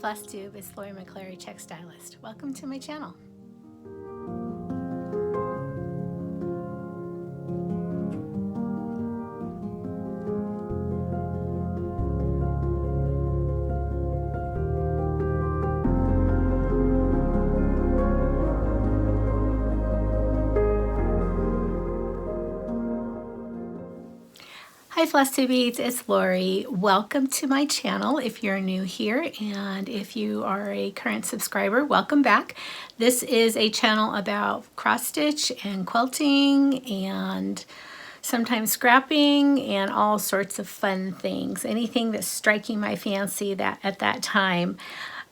FlossTube is Lori McClary, textilist. Welcome to my channel. Hi FlossTubies, it's Lori. Welcome to my channel if you're new here, and if you are a current subscriber, welcome back. This is a channel about cross stitch and quilting and sometimes scrapping and all sorts of fun things. Anything that's striking my fancy at that time.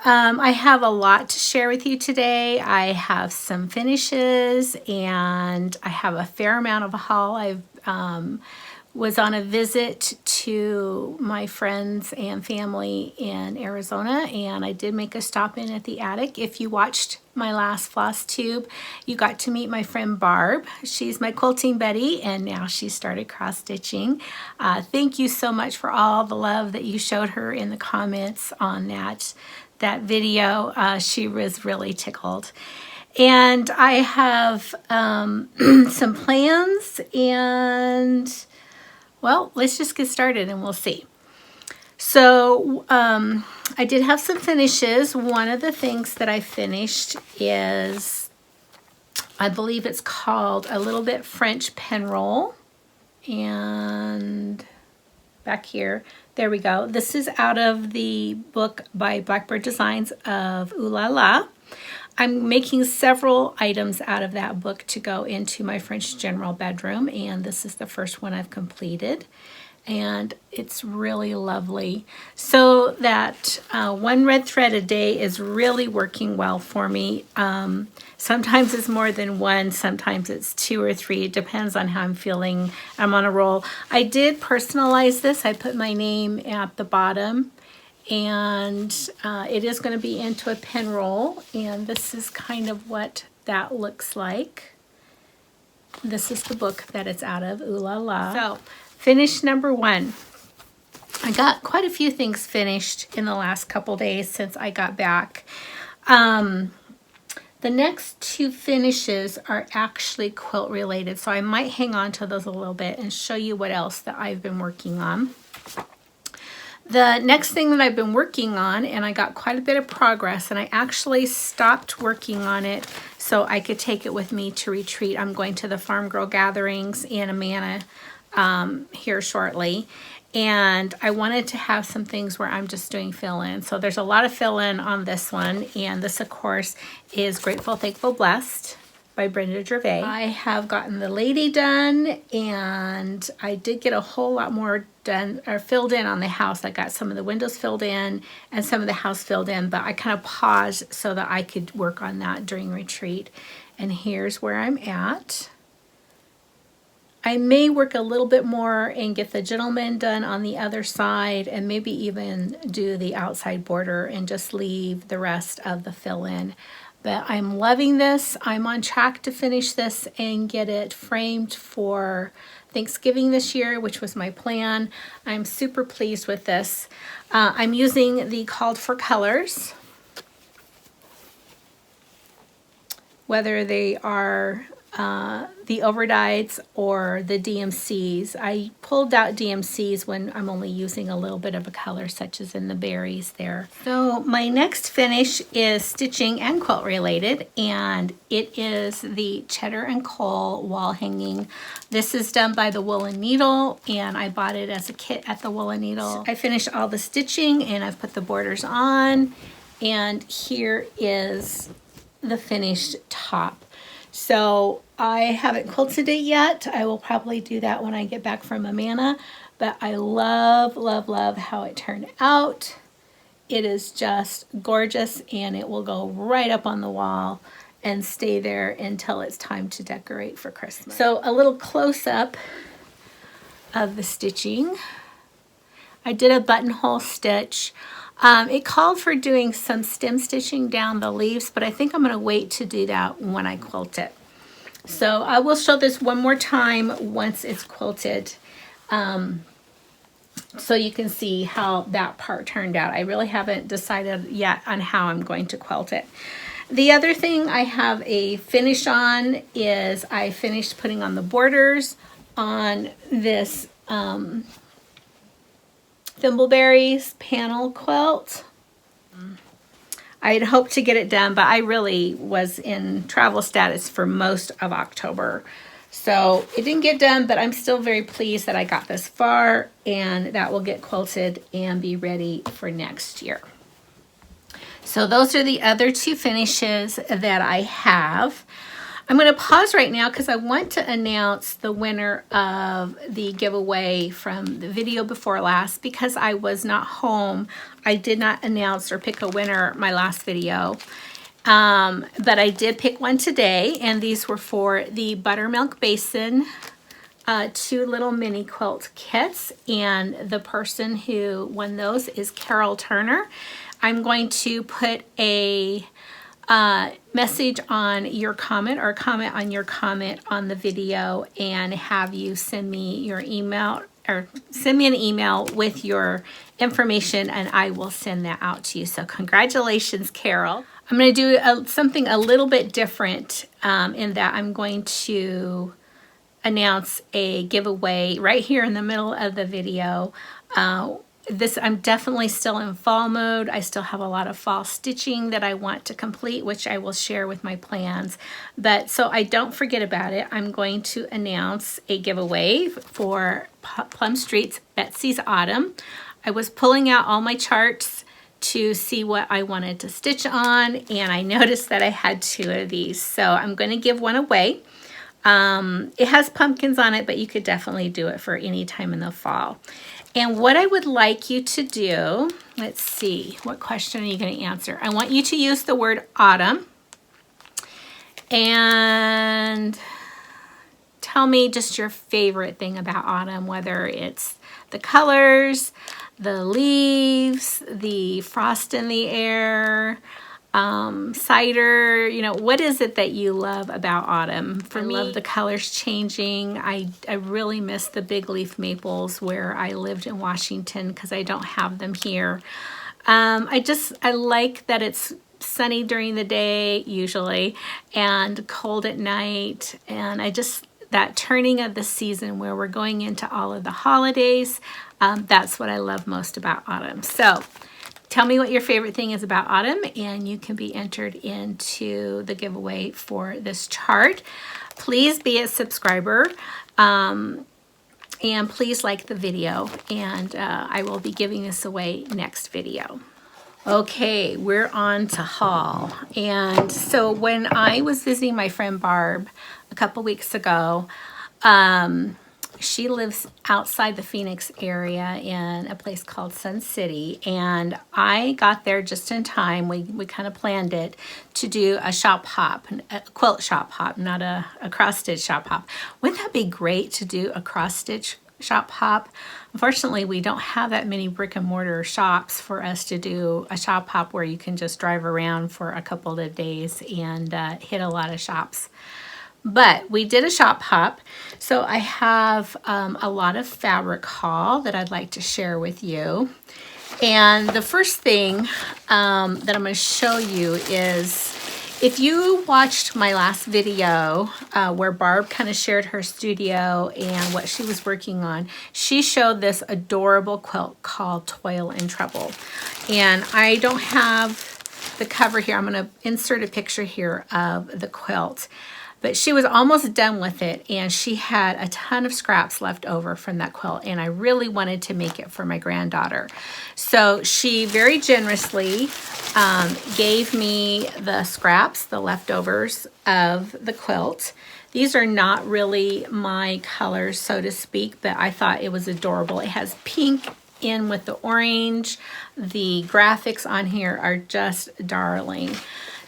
I have a lot to share with you today. I have some finishes and I have a fair amount of a haul. I've was on a visit to my friends and family in Arizona, and I did make a stop in at the attic. If you watched my last FlossTube, you got to meet my friend Barb. She's my quilting buddy, and now she started cross stitching. Thank you so much for all the love that you showed her in the comments on that video. She was really tickled. And I have some plans, and well, let's just get started and we'll see. So I did have some finishes. One of the things that I finished is, I believe it's called a little bit French pen roll. And back here, there we go. This is out of the book by Blackbird Designs of Ooh La La. I'm making several items out of that book to go into my French general bedroom, and this is the first one I've completed, and it's really lovely. So that one red thread a day is really working well for me. Sometimes it's more than one, sometimes it's 2 or 3. It depends on how I'm feeling. I'm on a roll. I did personalize this. I put my name at the bottom, and it is going to be into a pen roll, and this is kind of what that looks like. This is the book that it's out of, Ooh La La. So, finish number 1. I got quite a few things finished in the last couple days since I got back. The next 2 finishes are actually quilt related, so I might hang on to those a little bit and show you what else that I've been working on. The next thing that I've been working on, and I got quite a bit of progress, and I actually stopped working on it so I could take it with me to retreat. I'm going to the Farm Girl gatherings in Amana here shortly, and I wanted to have some things where I'm just doing fill-in. So there's a lot of fill-in on this one, and this of course is Grateful, Thankful, Blessed by Brenda Gervais. I have gotten the lady done, and I did get a whole lot more done or filled in on the house. I got some of the windows filled in and some of the house filled in, but I kind of paused so that I could work on that during retreat. And here's where I'm at. I may work a little bit more and get the gentleman done on the other side, and maybe even do the outside border and just leave the rest of the fill-in. But I'm loving this. I'm on track to finish this and get it framed for Thanksgiving this year, which was my plan. I'm super pleased with this. I'm using the called for colors, whether they are the overdyes or the DMCs. I pulled out DMCs when I'm only using a little bit of a color, such as in the berries there. So my next finish is stitching and quilt related, and it is the Cheddar and Coal wall hanging. This is done by the Woolen Needle, and I bought it as a kit at the Woolen Needle. I finished all the stitching and I've put the borders on, and here is the finished top. So I haven't quilted it yet. I will probably do that when I get back from Amana, but I love, love, love how it turned out. It is just gorgeous, and it will go right up on the wall and stay there until it's time to decorate for Christmas. So a little close-up of the stitching. I did a buttonhole stitch. It called for doing some stem stitching down the leaves, but I think I'm going to wait to do that when I quilt it. So I will show this one more time once it's quilted. so you can see how that part turned out. I really haven't decided yet on how I'm going to quilt it. The other thing I have a finish on is I finished putting on the borders on this Thimbleberries panel quilt. I had hoped to get it done, but I really was in travel status for most of October. So it didn't get done, but I'm still very pleased that I got this far, and that will get quilted and be ready for next year. So those are the other two finishes that I have. I'm going to pause right now because I want to announce the winner of the giveaway from the video before last. Because I was not home, I did not announce or pick a winner my last video. But I did pick one today, and these were for the Buttermilk Basin 2 little mini quilt kits, and the person who won those is Carol Turner. I'm going to put a message on your comment, or comment on your comment on the video, and have you send me your email, or send me an email with your information, and I will send that out to you. So congratulations, Carol. I'm going to do something a little bit different in that I'm going to announce a giveaway right here in the middle of the video. I'm definitely still in fall mode. I still have a lot of fall stitching that I want to complete, which I will share with my plans. But so I don't forget about it, I'm going to announce a giveaway for Plum Street's Betsy's Autumn. I was pulling out all my charts to see what I wanted to stitch on, and I noticed that I had 2 of these. So I'm going to give one away. It has pumpkins on it, but you could definitely do it for any time in the fall. And what I would like you to do, let's see, what question are you going to answer? I want you to use the word autumn and tell me just your favorite thing about autumn, whether it's the colors, the leaves, the frost in the air, cider, what is it that you love about autumn? For me, I love the colors changing. I really miss the big leaf maples where I lived in Washington, because I don't have them here. I like that it's sunny during the day usually and cold at night, and that turning of the season where we're going into all of the holidays, that's what I love most about autumn. So tell me what your favorite thing is about autumn, and you can be entered into the giveaway for this chart. Please be a subscriber, and please like the video, and I will be giving this away next video. Okay, we're on to haul. And so when I was visiting my friend Barb a couple weeks ago, she lives outside the Phoenix area in a place called Sun City, and I got there just in time. We kind of planned it to do a shop hop, a quilt shop hop, not a cross stitch shop hop. Wouldn't that be great to do a cross stitch shop hop? Unfortunately, we don't have that many brick and mortar shops for us to do a shop hop where you can just drive around for a couple of days and hit a lot of shops. But we did a shop hop, so I have a lot of fabric haul that I'd like to share with you. And the first thing that I'm going to show you is, if you watched my last video where Barb kind of shared her studio and what she was working on, she showed this adorable quilt called Toil and Trouble. And I don't have the cover here. I'm going to insert a picture here of the quilt. But she was almost done with it, and she had a ton of scraps left over from that quilt, and I really wanted to make it for my granddaughter. So she very generously gave me the scraps, the leftovers of the quilt. These are not really my colors, so to speak, but I thought it was adorable. It has pink in with the orange. The graphics on here are just darling.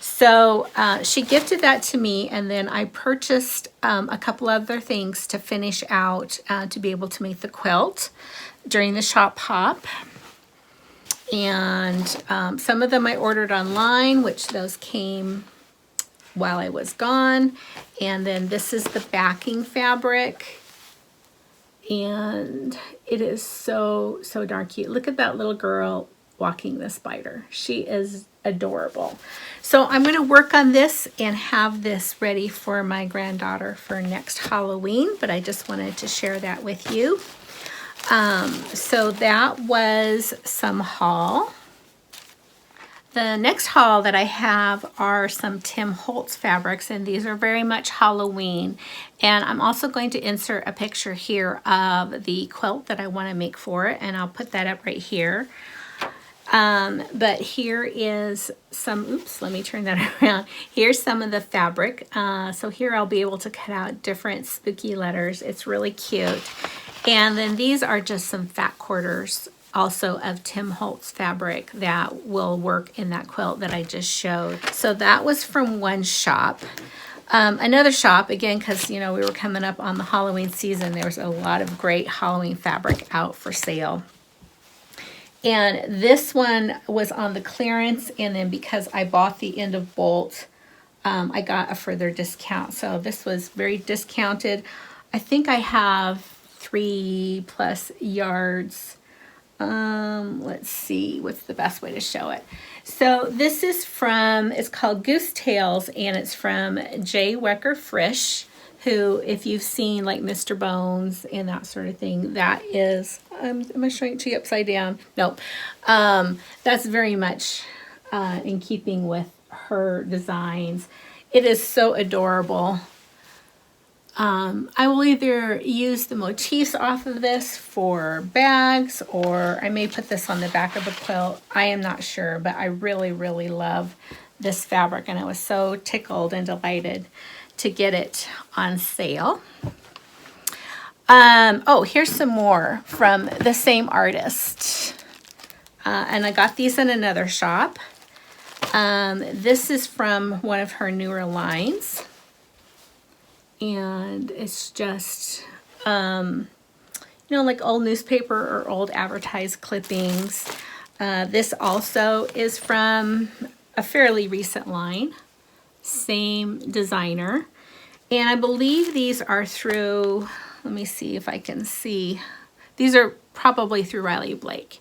So she gifted that to me, and then I purchased a couple other things to finish out to be able to make the quilt during the shop hop. And some of them I ordered online, which those came while I was gone. And then this is the backing fabric. And it is so, so darn cute. Look at that little girl walking the spider. She is adorable. So I'm going to work on this and have this ready for my granddaughter for next Halloween, but I just wanted to share that with you. So that was some haul. The next haul that I have are some Tim Holtz fabrics, and these are very much Halloween. And I'm also going to insert a picture here of the quilt that I want to make for it, and I'll put that up right here. But here is some, oops, let me turn that around. Here's some of the fabric. So here I'll be able to cut out different spooky letters. It's really cute. And then these are just some fat quarters also of Tim Holtz fabric that will work in that quilt that I just showed. So that was from one shop. Another shop, again, because you know we were coming up on the Halloween season, there was a lot of great Halloween fabric out for sale. And this one was on the clearance, and then because I bought the end of bolt, I got a further discount. So this was very discounted. I think I have 3+ yards. Let's see, what's the best way to show it? So this is from, it's called Goose Tales, and it's from J. Wecker Frisch, who, if you've seen like Mr. Bones and that sort of thing, that is, am I showing it to you upside down? Nope. That's very much in keeping with her designs. It is so adorable. I will either use the motifs off of this for bags, or I may put this on the back of the quilt. I am not sure, but I really, really love this fabric, and I was so tickled and delighted to get it on sale. Oh, here's some more from the same artist. And I got these in another shop. This is from one of her newer lines. And it's just, you know, like old newspaper or old advertised clippings. This also is from a fairly recent line. Same designer. And I believe these are through, let me see if I can see. These are probably through Riley Blake.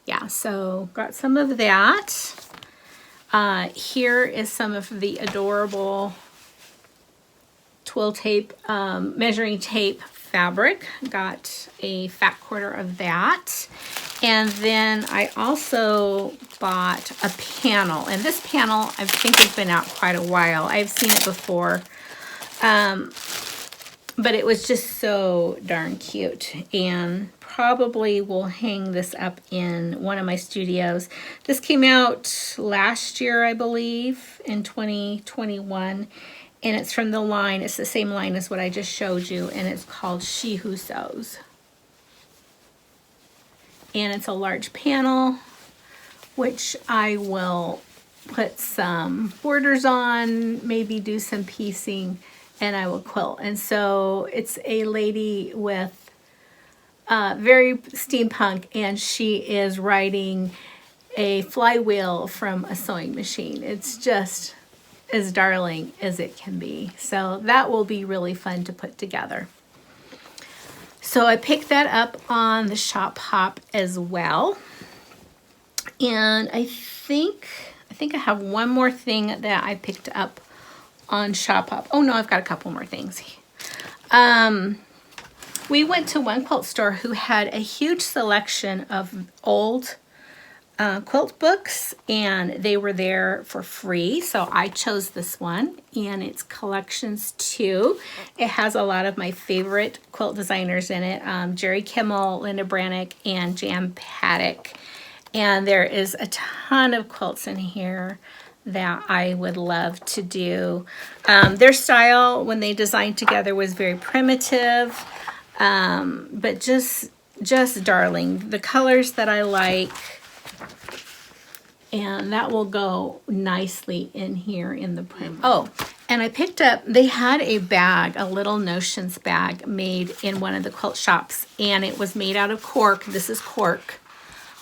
Yeah, so got some of that. Here is some of the adorable twill tape, measuring tape fabric. Got a fat quarter of that. And then I also bought a panel, and this panel I think has been out quite a while. I've seen it before, but it was just so darn cute, and probably will hang this up in one of my studios. This came out last year, I believe, in 2021, and it's from the line, it's the same line as what I just showed you, and it's called She Who Sews. And it's a large panel, which I will put some borders on, maybe do some piecing, and I will quilt. And so it's a lady with very steampunk, and she is riding a flywheel from a sewing machine. It's just as darling as it can be. So that will be really fun to put together. So I picked that up on the Shop Hop as well. And I think I have one more thing that I picked up on Shop Hop. Oh no, I've got a couple more things. We went to one quilt store who had a huge selection of old quilt books, and they were there for free, so I chose this one, and it's Collections 2. It has a lot of my favorite quilt designers in it, Jerry Kimmel, Linda Brannick, and Jan Paddock, and there is a ton of quilts in here that I would love to do. Their style when they designed together was very primitive, but just darling. The colors that I like, and that will go nicely in here in the print. Oh, and I picked up, they had a bag, a little Notions bag made in one of the quilt shops, and it was made out of cork. This is cork.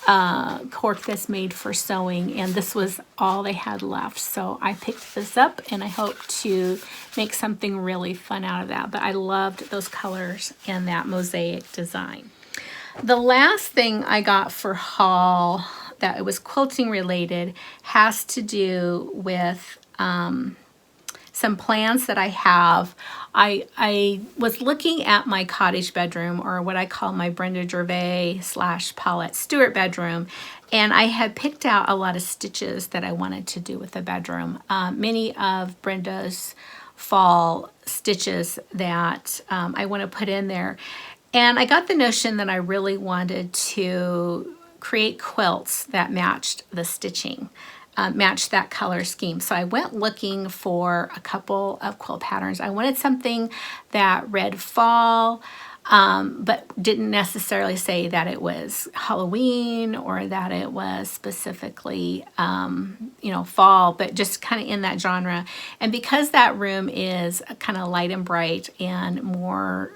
cork that's made for sewing, and this was all they had left. So I picked this up, and I hope to make something really fun out of that. But I loved those colors and that mosaic design. The last thing I got for haul that it was quilting related has to do with some plans that I have. I was looking at my cottage bedroom, or what I call my Brenda Gervais / Paulette Stewart bedroom, and I had picked out a lot of stitches that I wanted to do with the bedroom. Many of Brenda's fall stitches that I want to put in there. And I got the notion that I really wanted to create quilts that matched the stitching. Match that color scheme. So I went looking for a couple of quilt patterns. I wanted something that read fall, but didn't necessarily say that it was Halloween or that it was specifically, fall, but just kind of in that genre. And because that room is kind of light and bright and more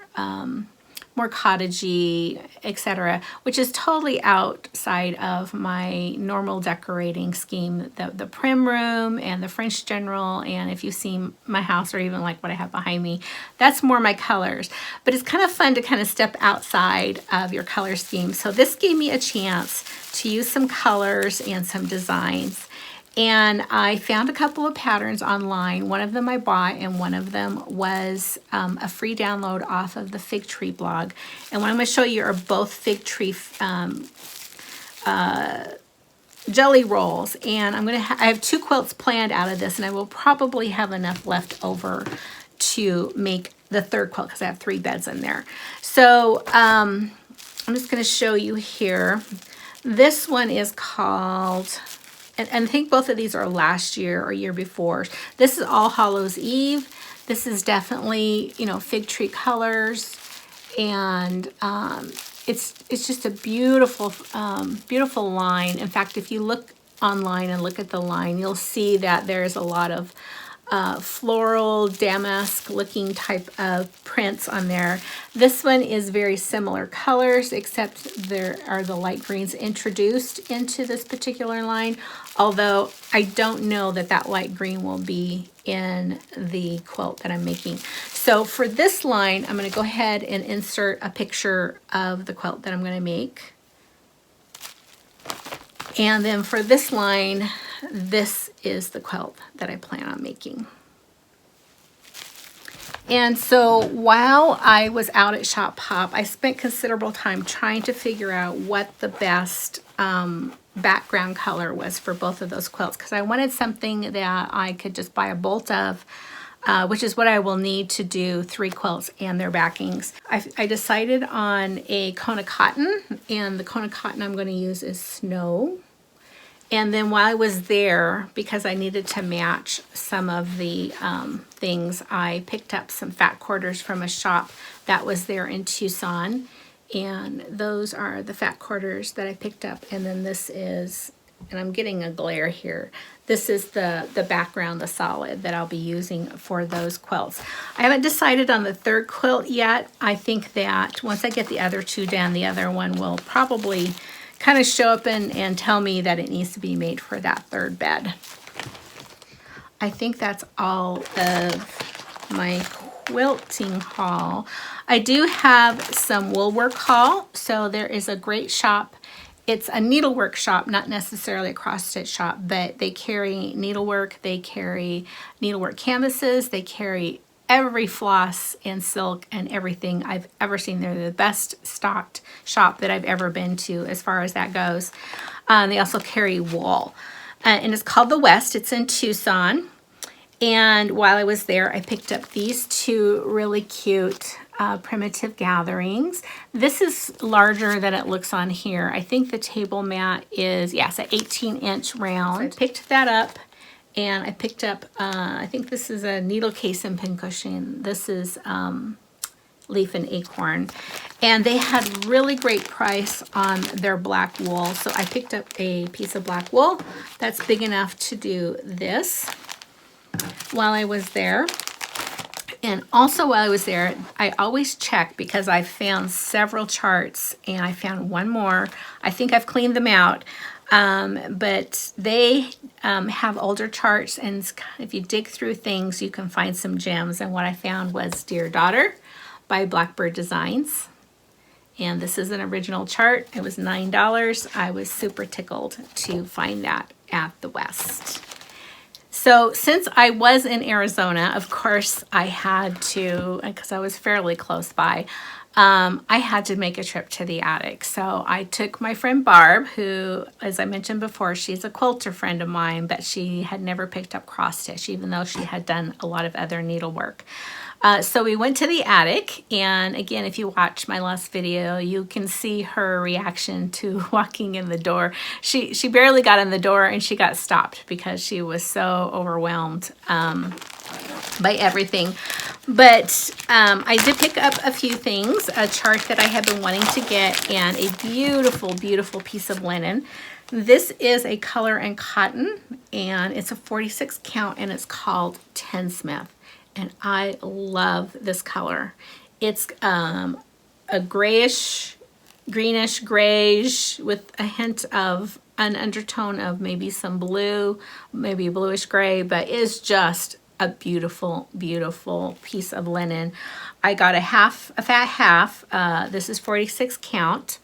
cottagey, etc., which is totally outside of my normal decorating scheme. The prim room and the French general, and if you've seen my house or even like what I have behind me, that's more my colors. But it's kind of fun to kind of step outside of your color scheme. So this gave me a chance to use some colors and some designs. And I found a couple of patterns online. One of them I bought, and one of them was a free download off of the Fig Tree blog. And what I'm going to show you are both Fig Tree jelly rolls. And I have 2 quilts planned out of this, and I will probably have enough left over to make the 3rd quilt because I have 3 beds in there. So I'm just going to show you here. This one is called... And I think both of these are last year or year before. This is All Hallows Eve. This is definitely, fig tree colors. And it's just a beautiful, beautiful line. In fact, if you look online and look at the line, you'll see that there's a lot of floral damask looking type of prints on there. This one is very similar colors, except there are the light greens introduced into this particular line, although I don't know that that light green will be in the quilt that I'm making. So for this line, I'm going to go ahead and insert a picture of the quilt that I'm going to make. And then for this line, this is the quilt that I plan on making. And so while I was out at Shop Pop, I spent considerable time trying to figure out what the best background color was for both of those quilts, because I wanted something that I could just buy a bolt of, which is what I will need to do 3 quilts and their backings. I decided on a Kona cotton, and the Kona cotton I'm going to use is Snow. And then while I was there, because I needed to match some of the things, I picked up some fat quarters from a shop that was there in Tucson. And those are the fat quarters that I picked up. And then this is, and I'm getting a glare here, this is the background, the solid that I'll be using for those quilts. I haven't decided on the 3rd quilt yet. I think that once I get the other 2 done, the other one will probably kind of show up and tell me that it needs to be made for that 3rd bed. I think that's all of my quilting haul. I do have some wool work haul. So there is a great shop. It's a needlework shop, not necessarily a cross stitch shop, but they carry needlework, they carry needlework canvases, they carry every floss and silk and everything I've ever seen. They're the best stocked shop that I've ever been to as far as that goes. They also carry wool. And it's called The West. It's in Tucson. And while I was there, I picked up these 2 really cute primitive gatherings. This is larger than it looks on here. I think the table mat is, yes, an 18-inch round. So I picked that up. And I picked up, I think this is a needle case and pincushion. This is Leaf and Acorn. And they had really great price on their black wool. So I picked up a piece of black wool that's big enough to do this while I was there. And also while I was there, I always check because I found several charts and I found one more. I think I've cleaned them out. But they have older charts, and if you dig through things, you can find some gems. And what I found was Dear Daughter by Blackbird Designs. And this is an original chart. It was $9. I was super tickled to find that at the West. So since I was in Arizona, of course I had to, because I was fairly close by, I had to make a trip to the attic. So I took my friend Barb, who, as I mentioned before, she's a quilter friend of mine, but she had never picked up cross stitch, even though she had done a lot of other needlework. So we went to the attic, and again, if you watch my last video, you can see her reaction to walking in the door. She barely got in the door, and she got stopped because she was so overwhelmed by everything. But I did pick up a few things, a chart that I have been wanting to get, and a beautiful, beautiful piece of linen. This is a color and cotton, and it's a 46 count, and it's called Tinsmith. And I love this color. It's a grayish, greenish, grayish with a hint of an undertone of maybe some blue, maybe bluish gray, but it's just a beautiful, beautiful piece of linen. I got a fat half. This is 46 count.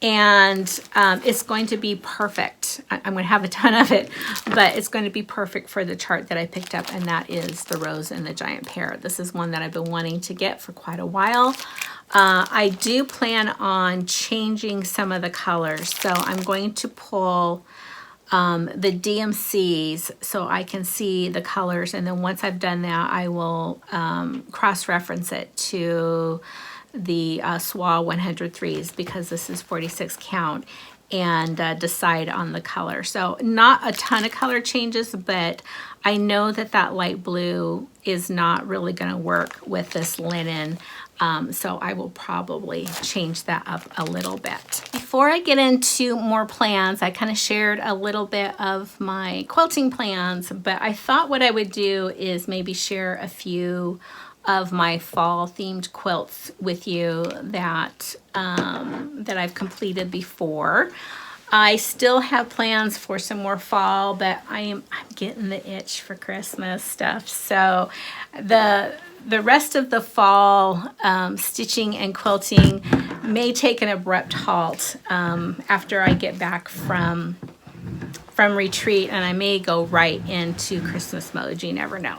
And it's going to be perfect. I'm going to have a ton of it, but it's going to be perfect for the chart that I picked up, and that is the Rose and the Giant Pear. This is one that I've been wanting to get for quite a while. I do plan on changing some of the colors, so I'm going to pull the DMCs so I can see the colors, and then once I've done that, I will cross-reference it to the SWA 103s, because this is 46 count, and decide on the color. So not a ton of color changes, but I know that that light blue is not really going to work with this linen. So I will probably change that up a little bit. Before I get into more plans, I kind of shared a little bit of my quilting plans, but I thought what I would do is maybe share a few of my fall themed quilts with you that that I've completed before. I still have plans for some more fall, but I'm getting the itch for Christmas stuff. So the rest of the fall stitching and quilting may take an abrupt halt after I get back from retreat, and I may go right into Christmas mode. You never know.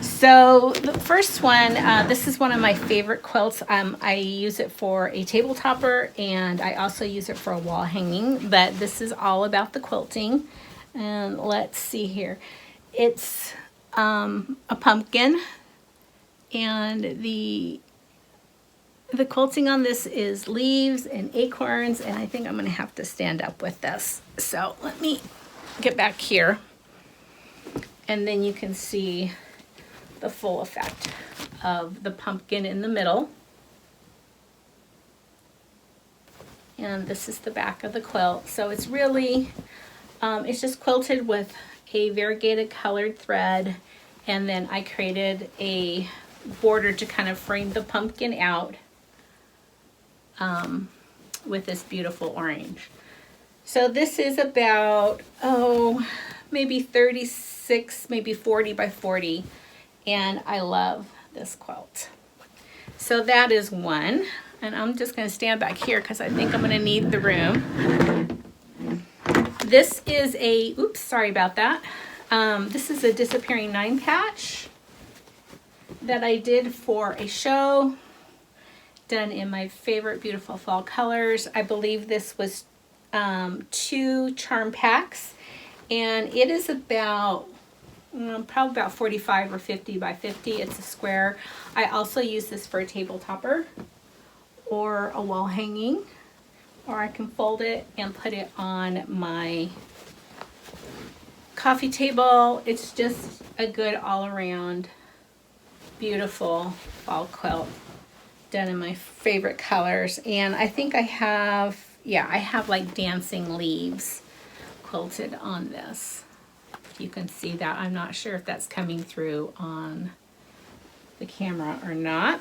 So the first one, this is one of my favorite quilts. I use it for a table topper, and I also use it for a wall hanging, but this is all about the quilting. And let's see here. It's a pumpkin, and the quilting on this is leaves and acorns, and I think I'm going to have to stand up with this. So let me get back here, and then you can see the full effect of the pumpkin in the middle. And this is the back of the quilt. So it's really, it's just quilted with a variegated colored thread, and then I created a border to kind of frame the pumpkin out with this beautiful orange. So this is about, maybe 36, maybe 40 by 40. And I love this quilt. So that is one. And I'm just going to stand back here because I think I'm going to need the room. This is a, oops, sorry about that. This is a disappearing 9 patch that I did for a show, done in my favorite beautiful fall colors. I believe this was 2 charm packs, and it is about probably about 45 or 50 by 50. It's a square. I also use this for a table topper or a wall hanging, or I can fold it and put it on my coffee table. It's just a good all-around beautiful fall quilt done in my favorite colors. And I think I have, yeah, I have like dancing leaves quilted on this. You can see that. I'm not sure if that's coming through on the camera or not.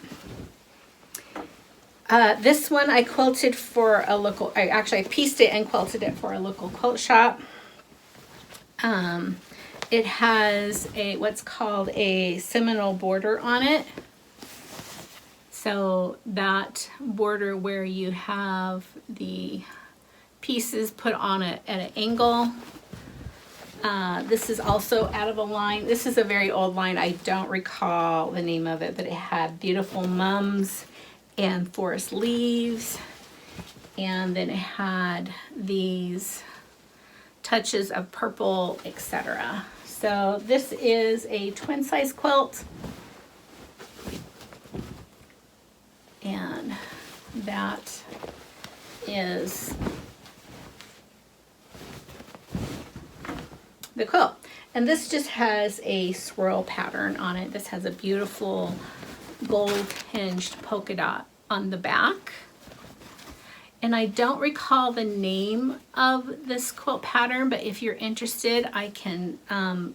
This one I quilted for a local, I pieced it and quilted it for a local quilt shop. It has what's called a Seminole border on it. So that border where you have the pieces put on it at an angle. This is also out of a line. This is a very old line. I don't recall the name of it, but it had beautiful mums and forest leaves. And then it had these touches of purple, etc. So this is a twin size quilt. And that is the quilt. And this just has a swirl pattern on it. This has a beautiful gold hinged polka dot on the back. And I don't recall the name of this quilt pattern, but if you're interested, I can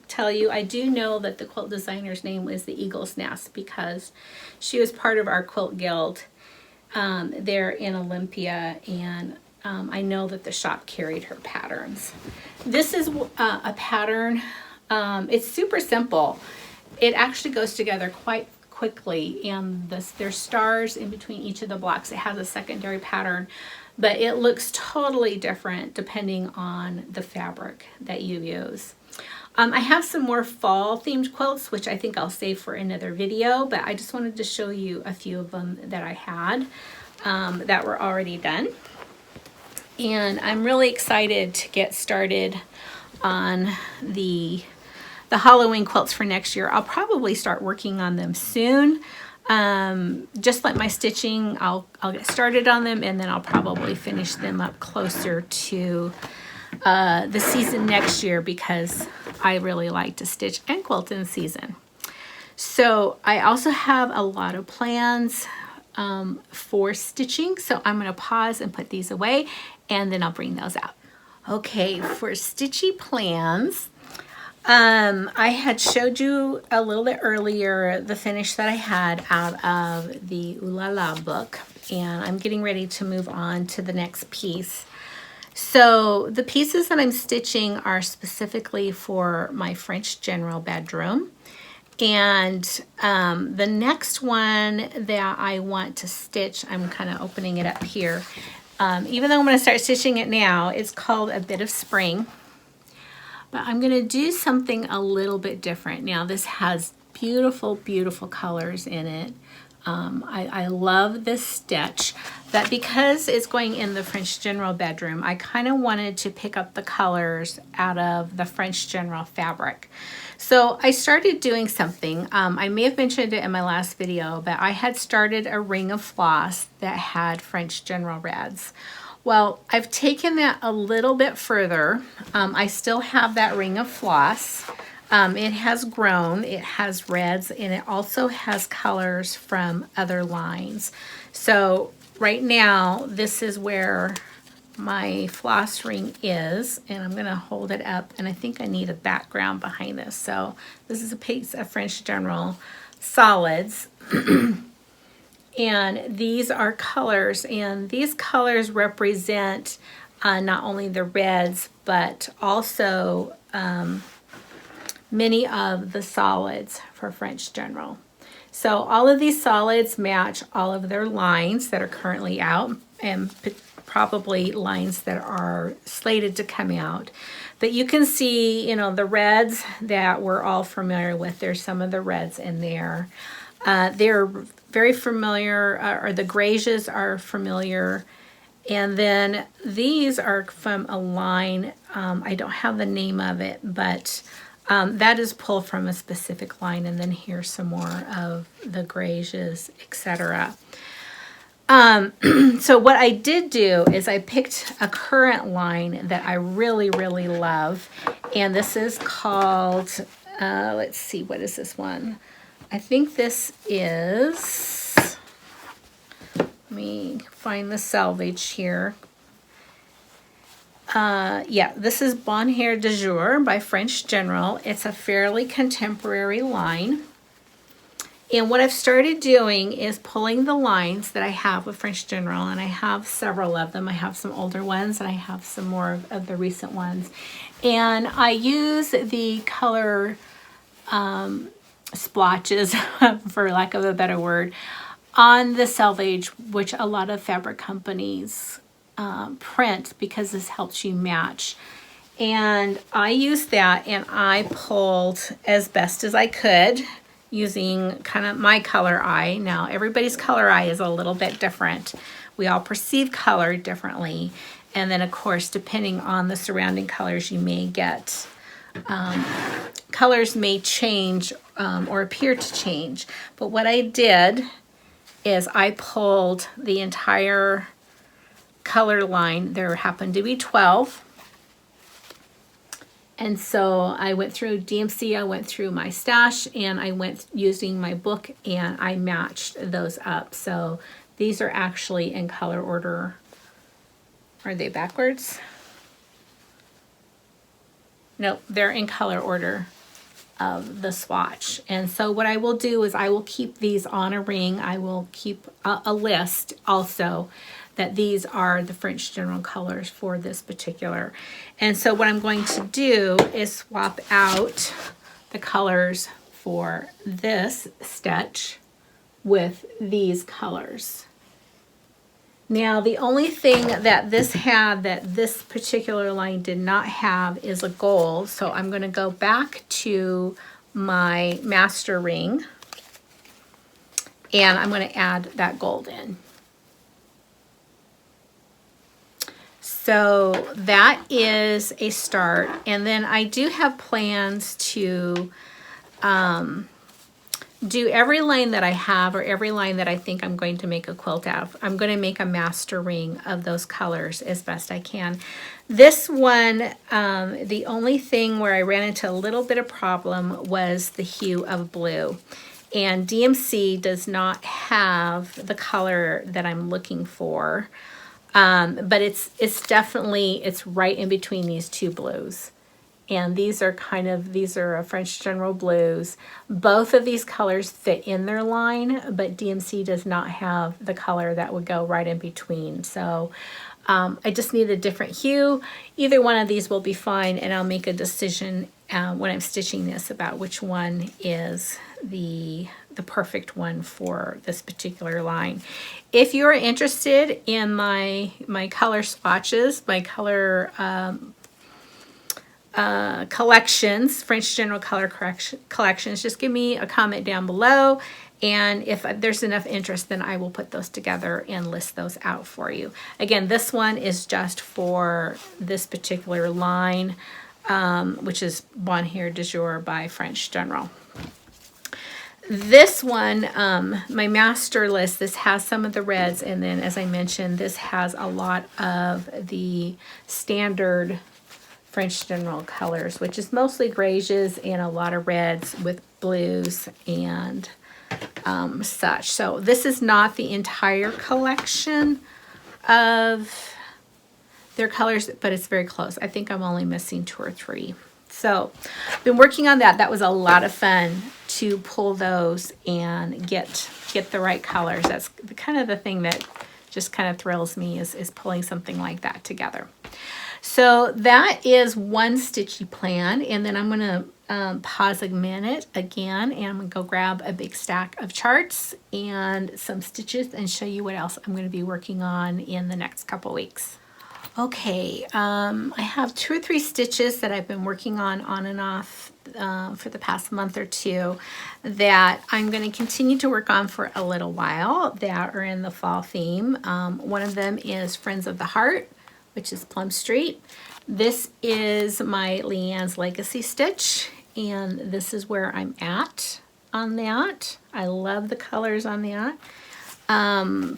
tell you. I do know that the quilt designer's name was the Eagle's Nest because she was part of our quilt guild there in Olympia, and I know that the shop carried her patterns. This is a pattern. It's super simple. It actually goes together quite quickly, and there's stars in between each of the blocks. It has a secondary pattern, but it looks totally different depending on the fabric that you use. I have some more fall themed quilts, which I think I'll save for another video, but I just wanted to show you a few of them that I had that were already done. And I'm really excited to get started on the Halloween quilts for next year. I'll probably start working on them soon. Just like my stitching, I'll get started on them, and then I'll probably finish them up closer to the season next year because I really like to stitch and quilt in season. So I also have a lot of plans for stitching, so I'm going to pause and put these away, and then I'll bring those out. Okay, for Stitchy plans, I had showed you a little bit earlier the finish that I had out of the Ooh La La book, and I'm getting ready to move on to the next piece. So the pieces that I'm stitching are specifically for my French general bedroom. And the next one that I want to stitch, I'm kind of opening it up here. Even though I'm going to start stitching it now, it's called A Bit of Spring. But I'm going to do something a little bit different. Now this has beautiful, beautiful colors in it. I love this stitch, but because it's going in the French general bedroom, I kind of wanted to pick up the colors out of the French general fabric. So I started doing something. I may have mentioned it in my last video, but I had started a ring of floss that had French general reds. Well, I've taken that a little bit further. I still have that ring of floss. It has grown, it has reds, and it also has colors from other lines. So right now, this is where my floss ring is, and I'm gonna hold it up, and I think I need a background behind this. So this is a piece of French General solids. And these are colors, and these colors represent not only the reds, but also many of the solids for French General. So all of these solids match all of their lines that are currently out, and probably lines that are slated to come out. But you can see, you know, the reds that we're all familiar with. There's some of the reds in there. They're very familiar, or the grays are familiar. And then these are from a line, I don't have the name of it, but that is pulled from a specific line. And then here's some more of the grays, etc. So what I did do is I picked a current line that I really, really love. And this is called, let's see, what is this one? I think this is, let me find the salvage here. Yeah, this is Bonheur de Jour by French General. It's a fairly contemporary line. And what I've started doing is pulling the lines that I have with French General, and I have several of them. I have some older ones and I have some more of the recent ones. And I use the color splotches, for lack of a better word, on the selvage, which a lot of fabric companies print, because this helps you match. And I used that and I pulled as best as I could using kind of my color eye. Now, everybody's color eye is a little bit different. We all perceive color differently. And then, of course, depending on the surrounding colors, you may get, colors may change or appear to change. But what I did is I pulled the entire color line. There happened to be 12. And so I went through DMC, I went through my stash, and I went using my book and I matched those up. So these are actually in color order. Are they backwards? No, they're in color order of the swatch. And so what I will do is I will keep these on a ring. I will keep a list also that these are the French General colors for this particular. And so what I'm going to do is swap out the colors for this stitch with these colors. Now, the only thing that this had that this particular line did not have is a gold. So I'm going to go back to my master ring and I'm going to add that gold in. So that is a start. And then I do have plans to do every line that I have, or every line that I think I'm going to make a quilt out of. I'm going to make a master ring of those colors as best I can. This one, the only thing where I ran into a little bit of problem was the hue of blue. And DMC does not have the color that I'm looking for. But it's definitely, it's right in between these two blues. And these are a French General blues. Both of these colors fit in their line, but DMC does not have the color that would go right in between. So I just need a different hue. Either one of these will be fine, and I'll make a decision when I'm stitching this about which one is the perfect one for this particular line. If you're interested in my color swatches, my color collections, French General color collections, just give me a comment down below, and if there's enough interest, then I will put those together and list those out for you. Again, this one is just for this particular line, which is Bon Here du Jour by French General. This one, my master list, this has some of the reds, and then as I mentioned, this has a lot of the standard French General colors, which is mostly greiges and a lot of reds with blues and such. So this is not the entire collection of their colors, but it's very close. I think I'm only missing 2 or 3. So I've been working on that. That was a lot of fun to pull those and get the right colors. That's kind of the thing that just kind of thrills me is pulling something like that together. So that is one stitchy plan, and then I'm going to pause a minute again, and I'm going to go grab a big stack of charts and some stitches and show you what else I'm going to be working on in the next couple weeks. Okay, I have 2 or 3 stitches that I've been working on and off for the past month or two that I'm going to continue to work on for a little while that are in the fall theme. One of them is Friends of the Heart, which is Plum Street. This is my Leanne's Legacy stitch, and this is where I'm at on that. I love the colors on that.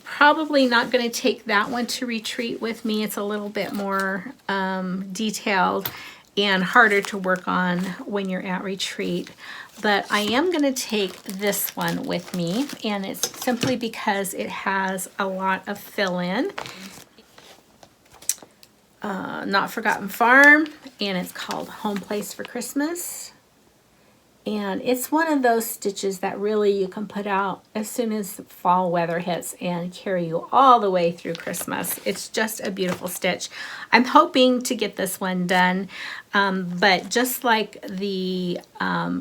Probably not going to take that one to retreat with me. It's a little bit more detailed and harder to work on when you're at retreat. But I am going to take this one with me, and it's simply because it has a lot of fill-in. Not Forgotten Farm, and it's called Home Place for Christmas. And it's one of those stitches that really you can put out as soon as fall weather hits and carry you all the way through Christmas. It's just a beautiful stitch. I'm hoping to get this one done, but just like the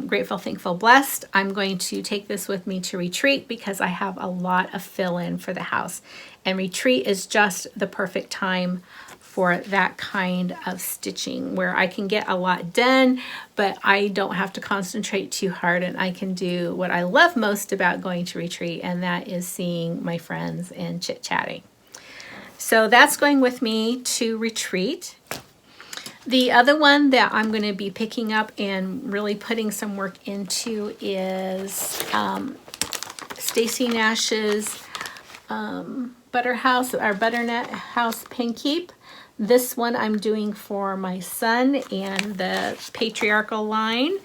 Grateful, Thankful, Blessed, I'm going to take this with me to retreat because I have a lot of fill-in for the house. And retreat is just the perfect time for that kind of stitching where I can get a lot done, but I don't have to concentrate too hard, and I can do what I love most about going to retreat, and that is seeing my friends and chit-chatting. So that's going with me to retreat. The other one that I'm going to be picking up and really putting some work into is Stacy Nash's Butternut House Pin Keep. This one I'm doing for my son and the patriarchal line.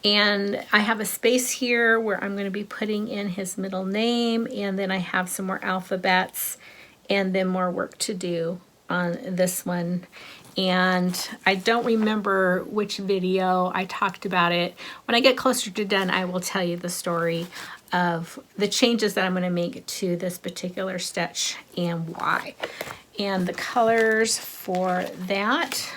And I have a space here where I'm going to be putting in his middle name, and then I have some more alphabets and then more work to do on this one. And I don't remember which video I talked about it. When I get closer to done, I will tell you the story of the changes that I'm going to make to this particular stitch and why. And the colors for that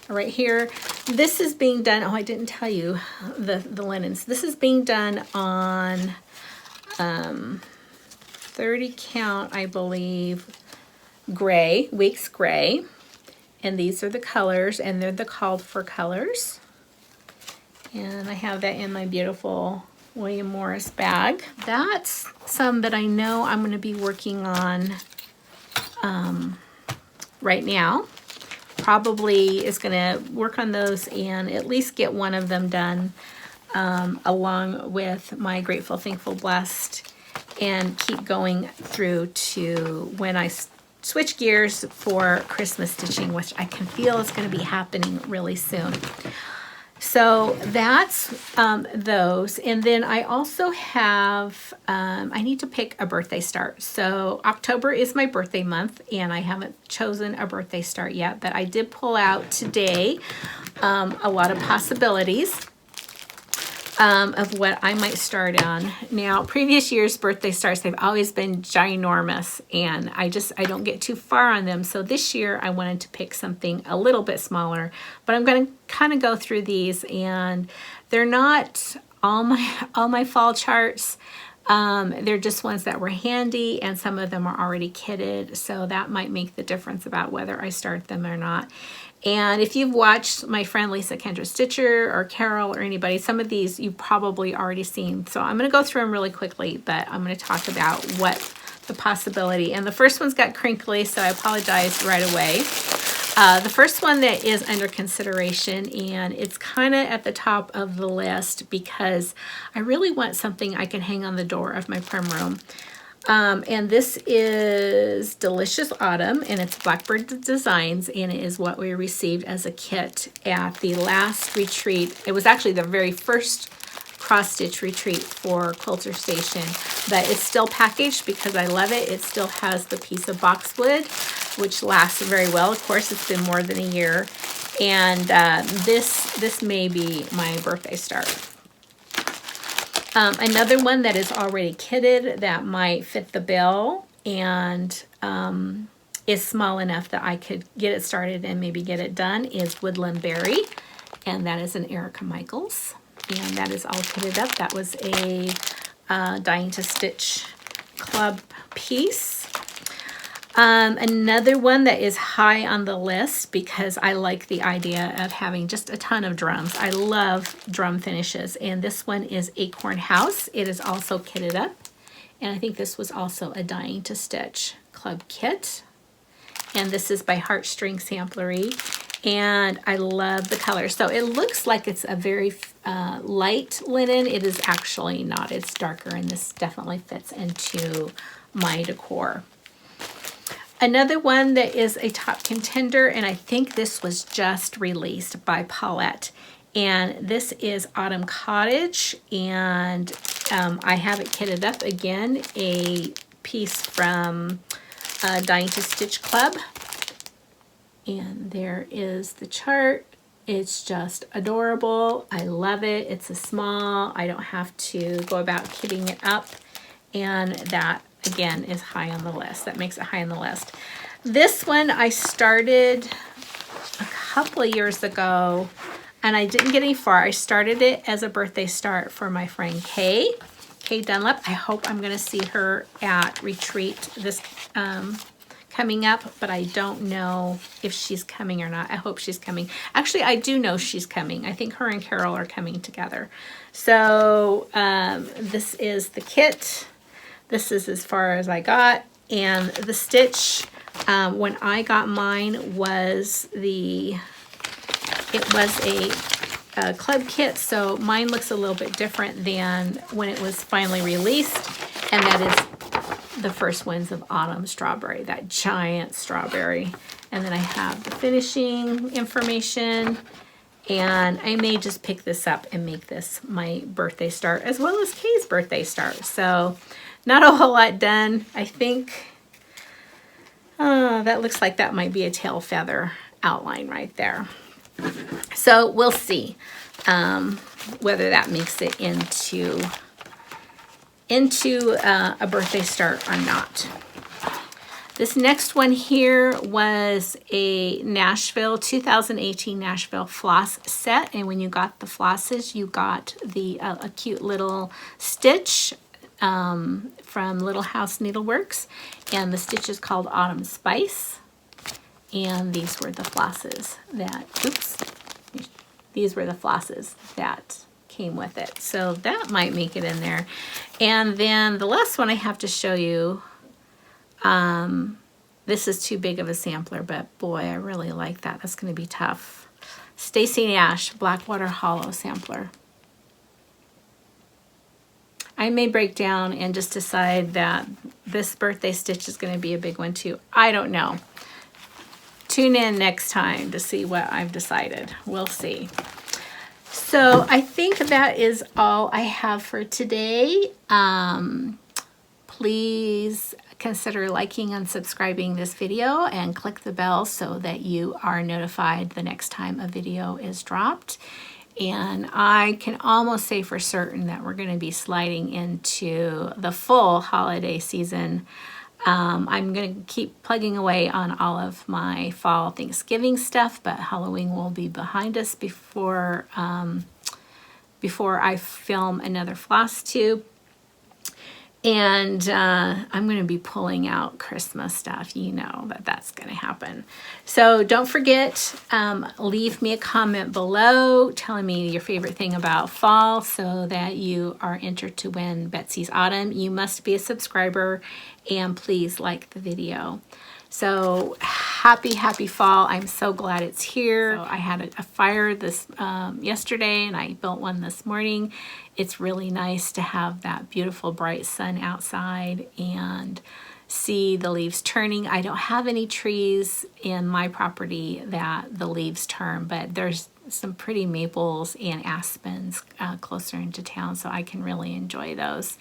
are right here. This is being done, oh, I didn't tell you the linens. This is being done on 30 count, I believe, gray, Weeks Gray. And these are the colors, and they're the called for colors. And I have that in my beautiful William Morris bag. That's some that I know I'm going to be working on right now. Probably is going to work on those and at least get one of them done along with my Grateful, Thankful, Blessed, and keep going through to when I switch gears for Christmas stitching, which I can feel is going to be happening really soon. So that's those. And then I also have, I need to pick a birthday start. So October is my birthday month, and I haven't chosen a birthday start yet, but I did pull out today a lot of possibilities of what I might start on. Now, previous years' birthday starts, they've always been ginormous, and I don't get too far on them. So this year I wanted to pick something a little bit smaller, but I'm going to kind of go through these, and they're not all my fall charts. They're just ones that were handy, and some of them are already kitted, so that might make the difference about whether I start them or not. And if you've watched my friend Lisa Kendra Stitcher or Carol or anybody, some of these you've probably already seen. So I'm going to go through them really quickly, but I'm going to talk about what the possibility. And the first one's got crinkly, so I apologize right away. The first one that is under consideration, and it's kind of at the top of the list because I really want something I can hang on the door of my prim room. And this is Delicious Autumn, and it's Blackbird Designs, and it is what we received as a kit at the last retreat. It was actually the very first cross-stitch retreat for Quilter Station, but it's still packaged because I love it. It still has the piece of boxwood, which lasts very well. Of course, it's been more than a year, and this may be my birthday start. Another one that is already kitted that might fit the bill and is small enough that I could get it started and maybe get it done is Woodland Berry, and that is an Erica Michaels, and that is all kitted up. That was a Dying to Stitch Club piece. Another one that is high on the list because I like the idea of having just a ton of drums. I love drum finishes, and this one is Acorn House. It is also kitted up, and I think this was also a Dying to Stitch Club kit. And this is by Heartstring Samplery, and I love the color. So it looks like it's a very light linen. It is actually not. It's darker, and this definitely fits into my decor. Another one that is a top contender, and I think this was just released by Paulette, and this is Autumn Cottage, and I have it kitted up again, a piece from Dying to Stitch Club, and there is the chart, It's just adorable. I love it. It's a small. I don't have to go about kitting it up. And that, again, is high on the list. That makes it high on the list. This one I started a couple of years ago, and I didn't get any far. I started it as a birthday start for my friend Kay Dunlap. I hope I'm going to see her at Retreat this coming up, but I don't know if she's coming or not. I hope she's coming. Actually, I do know she's coming. I think her and Carol are coming together. So this is the kit. This is as far as I got. And the stitch, when I got mine, was a club kit, so mine looks a little bit different than when it was finally released, and that is the first ones of Autumn Strawberry, that giant strawberry. And then I have the finishing information, and I may just pick this up and make this my birthday start as well as Kay's birthday start. So not a whole lot done. I think that looks like that might be a tail feather outline right there. So we'll see whether that makes it into a birthday start or not. This next one here was a 2018 Nashville floss set, and when you got the flosses, you got a cute little stitch from Little House Needleworks, and the stitch is called Autumn Spice. And these were the flosses that came with it. So that might make it in there. And then the last one I have to show you, this is too big of a sampler, but boy, I really like that. That's going to be tough. Stacy Nash Blackwater Hollow sampler. I may break down and just decide that this birthday stitch is going to be a big one too. I don't know. Tune in next time to see what I've decided. We'll see. So I think that is all I have for today. Please consider liking and subscribing this video and click the bell so that you are notified the next time a video is dropped. And I can almost say for certain that we're going to be sliding into the full holiday season. I'm going to keep plugging away on all of my fall Thanksgiving stuff, but Halloween will be behind us before I film another FlossTube. And I'm going to be pulling out Christmas stuff. You know that that's going to happen. So don't forget, leave me a comment below telling me your favorite thing about fall so that you are entered to win Betsy's Autumn. You must be a subscriber, and please like the video. So happy fall. I'm so glad it's here. So I had a fire this yesterday, and I built one this morning. It's really nice to have that beautiful bright sun outside and see the leaves turning. I don't have any trees in my property that the leaves turn, but there's some pretty maples and aspens closer into town, so I can really enjoy those.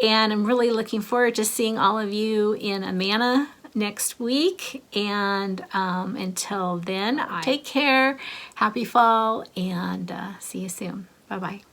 And I'm really looking forward to seeing all of you in Amana next week. And until then, take care, happy fall, and see you soon. Bye-bye.